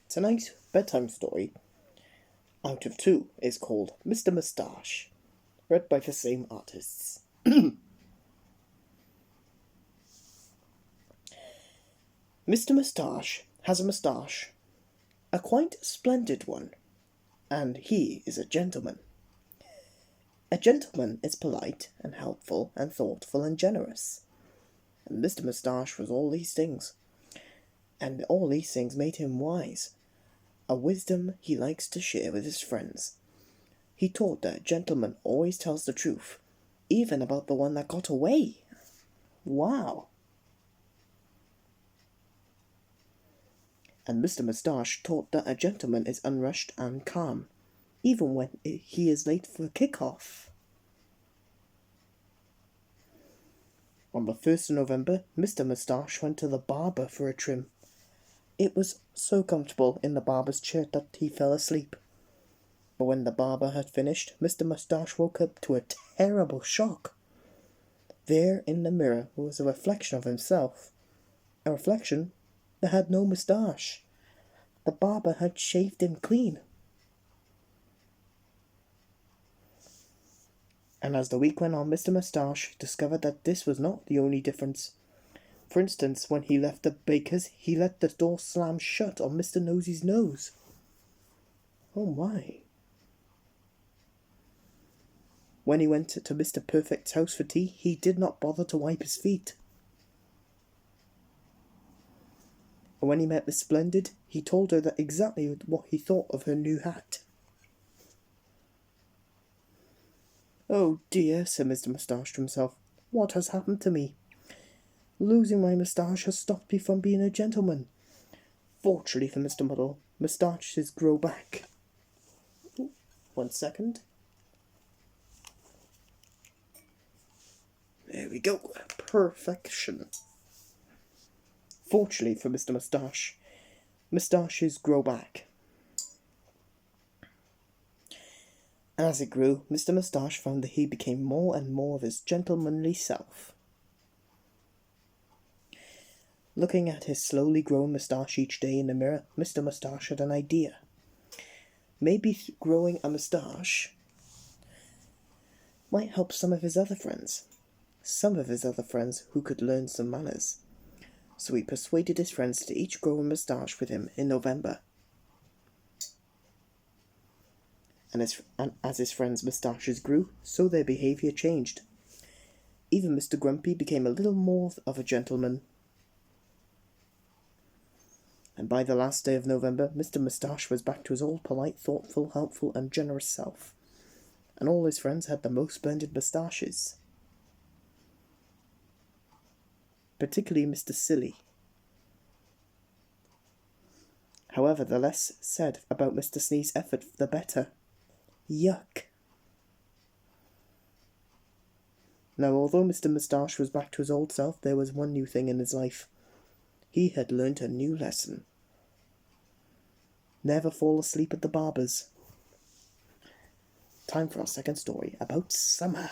Tonight's bedtime story, out of two, is called Mr. Moustache, read by the same artists. Mr. Moustache has a moustache, a quite splendid one, and he is a gentleman. A gentleman is polite and helpful and thoughtful and generous, and Mr. Moustache was all these things, and all these things made him wise, a wisdom he likes to share with his friends. He taught that a gentleman always tells the truth, even about the one that got away. Wow! And Mr. Moustache taught that a gentleman is unrushed and calm, even when he is late for kick-off. On the 1st of November, Mr. Moustache went to the barber for a trim. It was so comfortable in the barber's chair that he fell asleep. But when the barber had finished, Mr. Moustache woke up to a terrible shock. There in the mirror was a reflection of himself. A reflection that had no moustache. The barber had shaved him clean. And as the week went on, Mr. Moustache discovered that this was not the only difference. For instance, when he left the baker's, he let the door slam shut on Mr. Nosy's nose. Oh my. When he went to Mr. Perfect's house for tea, he did not bother to wipe his feet. And when he met Miss Splendid, he told her that exactly what he thought of her new hat. "Oh dear," said Mr. Moustache to himself, "what has happened to me? Losing my moustache has stopped me from being a gentleman. Fortunately for Mr. Muddle, moustaches grow back." 1 second. There we go. Perfection. Fortunately for Mr. Moustache, moustaches grow back. And as it grew, Mr. Moustache found that he became more and more of his gentlemanly self. Looking at his slowly growing moustache each day in the mirror, Mr. Moustache had an idea. Maybe growing a moustache might help some of his other friends. Some of his other friends who could learn some manners. So he persuaded his friends to each grow a moustache with him in November. And as his friends' moustaches grew, so their behaviour changed. Even Mr. Grumpy became a little more of a gentleman. And by the last day of November, Mr. Moustache was back to his old polite, thoughtful, helpful, and generous self. And all his friends had the most splendid moustaches. Particularly Mr. Silly. However, the less said about Mr. Sneeze's effort, the better. Yuck. Now, although Mr. Moustache was back to his old self, there was one new thing in his life. He had learnt a new lesson. Never fall asleep at the barber's. Time for our second story about summer.